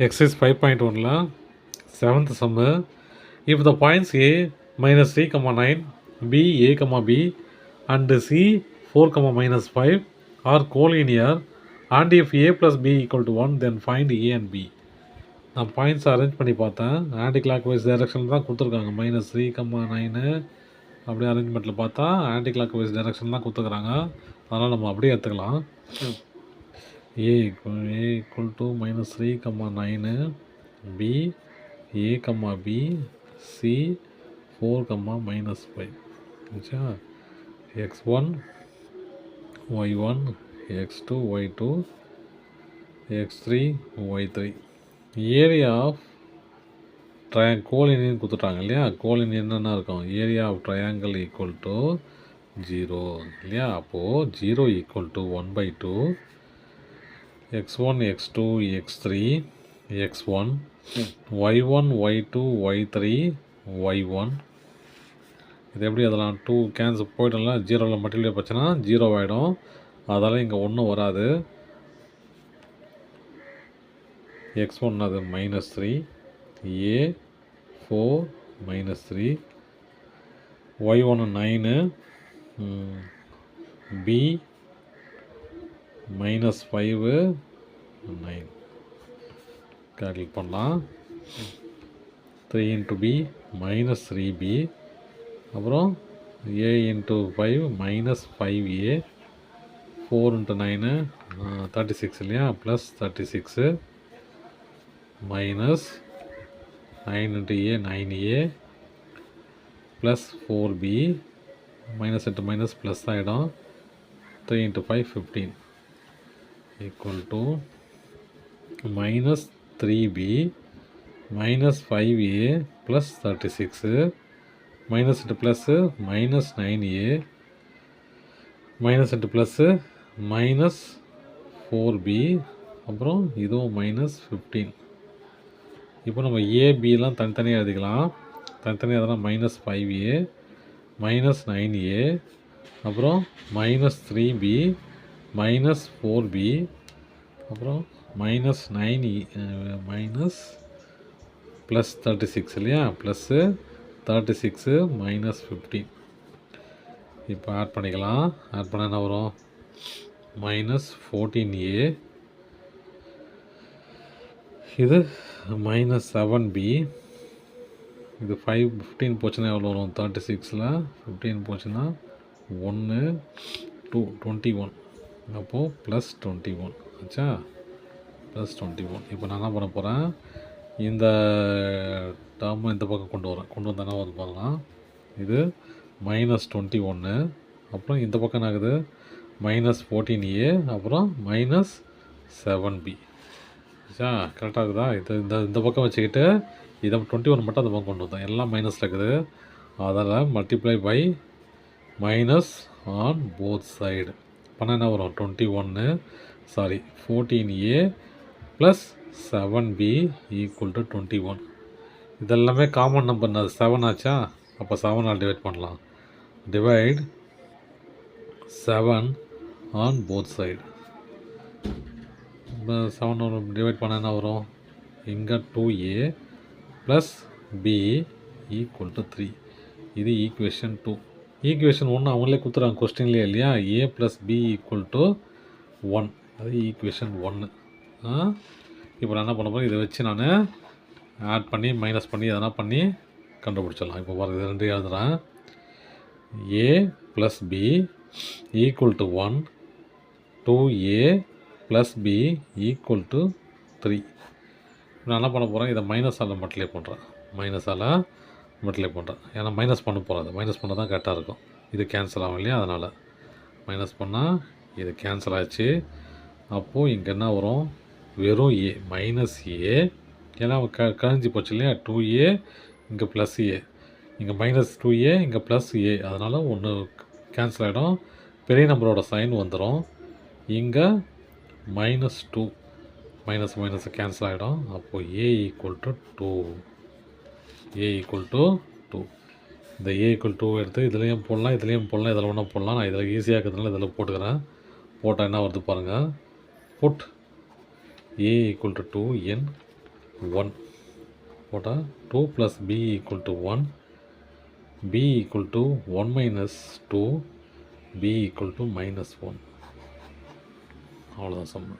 Exercise 5.1 seventh sum. If the points A minus 3, 9, B, A, B and C 4, minus 5 are collinear, and if A plus B equal to 1, then find A and B. நான் points arrange பண்ணி பார்த்தேன். Anti clock wise direction தான் கொடுத்துருக்காங்க. -3, 9 அப்படியே அரேஞ்ச்மெண்ட்டில் பார்த்தா anti clock wise direction தான் கொடுத்துருக்குறாங்க. அதனால் நம்ம அப்படியே எடுத்துக்கலாம். A equal to -3, 9, B, A, B, C 4, minus 5. अच्छा, x1, y1, x2, y2, x3, y3. Area of கோலினியன் கொடுத்துட்டாங்க இல்லையா? கோலினியன் என்னென்ன இருக்கும்? Area of triangle equal to 0 இல்லையா? அப்போது 0 equal to 1/2 x1, x2, x3, x1, y1, y2, y3, y1. இது எப்படி அதெல்லாம் 2 கேன்சல் போய்ட்டோம்ல, 0வில் மல்டிப்ளை போச்சுன்னா 0 ஆகிடும். அதால் இங்கே ஒன்றும் வராது. x1 அது -3, a 4, -3, y1 9, b -5, 9. கால்குலேட் பண்ணலாம். 3 into b -3b, அப்புறம் a into 5 -5a, 4 into 9 36 இல்லையா? Plus 36 minus 9 into a 9a plus 4b minus into minus plus ஆகிடும். 3 into 5 15 equal to minus 3b minus 5a plus 36 minus into plus minus 9a minus into plus minus 4b, அப்புறம் இதுவும் minus 15. இப்போ நம்ம ஏபிலாம் தனித்தனியாக எழுதிக்கலாம். தனித்தனியாக அதெல்லாம் -5a -9a, அப்புறம் -3b -4b, அப்புறம் -9 ப்ளஸ் 36 இல்லையா? ப்ளஸ்ஸு 36 -15. இப்போ ஆட் பண்ணிக்கலாம். ஆட் பண்ண என்ன வரும்? -14a, இது -7b, இது 15 போச்சுன்னா எவ்வளோ வரும்? 36ல் 15 போச்சுன்னா 1 2 21, அப்போது +21 ஆச்சா? +21. இப்போ நான் என்ன பண்ண போகிறேன்? இந்த டேர்மை இந்த பக்கம் கொண்டு வந்தேன்னா வந்து பார்க்கலாம். இது -21, அப்புறம் இந்த பக்கம் என்ன ஆகுது? -14a, அப்புறம் -7b. ஆச்சா? கரெக்டாக இருக்குதா? இந்த பக்கம் வச்சுக்கிட்டு இதை 21 மட்டும் அந்த பக்கம் கொண்டு வந்தோம். எல்லாம் மைனஸில் இருக்குது. அதில் multiply by minus on both side பண்ணால் என்ன வரும்? 14a plus 7b equal to 21. இதெல்லாமே காமன் நம்பர். அது 7 ஆச்சா? அப்போ 7ஆல் டிவைட் பண்ணலாம். Divide 7 on both side. இப்போ 7 டிவைட் பண்ண என்ன வரும்? இங்கே 2a plus b equal to 3. இது ஈக்குவேஷன் 2. ஈக்குவேஷன் 1 அவங்களே கொடுத்துறாங்க கொஸ்டின்லேயே இல்லையா? a plus b equal to 1. அது ஈக்குவேஷன் 1. இப்போ நான் என்ன பண்ண போகிறேன்? இதை வச்சு நான் ஆட் பண்ணி மைனஸ் பண்ணி எதனா பண்ணி கண்டுபிடிச்சிடலாம். இப்போ பாருங்கள், இது 2 எழுதுகிறேன். a plus b equal to 1, 2a plus b equal to 3. நான் என்ன பண்ண போகிறேன்? இதை மைனஸால் மல்டிப்ளை பண்ணுறேன். ஏன்னா மைனஸ் பண்ண போகிறேன். மைனஸ் பண்ண தான் கரெக்டாக இருக்கும். இது கேன்சல் ஆகும் இல்லையா? அதனால் மைனஸ் பண்ணால் இது கேன்சல் ஆச்சு. அப்போது இங்கே என்ன வரும்? வெறும் a -a, ஏன்னா கழிஞ்சு போச்சு இல்லையா? 2a இங்கே ப்ளஸ் a, இங்கே -2a இங்கே ப்ளஸ் a, அதனால் ஒன்று கேன்சல் ஆகிடும். பெரிய நம்பரோட சைன் வந்துடும். இங்கே -2 மைனஸ் கேன்சல் ஆகிடும். அப்போது a ஈக்குவல் டு 2. இந்த a ஈக்குவல் 2 எடுத்து இதுலேயும் போடலாம், இதில் ஒன்றா போடலாம். நான் இதில் ஈஸியாக இருக்கிறதுனால இதில் போட்டுக்கிறேன். போட்டால் என்ன வருது பாருங்கள். Put a equal to 2 in 1 போட்டால் 2 + b = 1, b = 1 - 2, b = -1. அவ்வளோதான் சம்மு.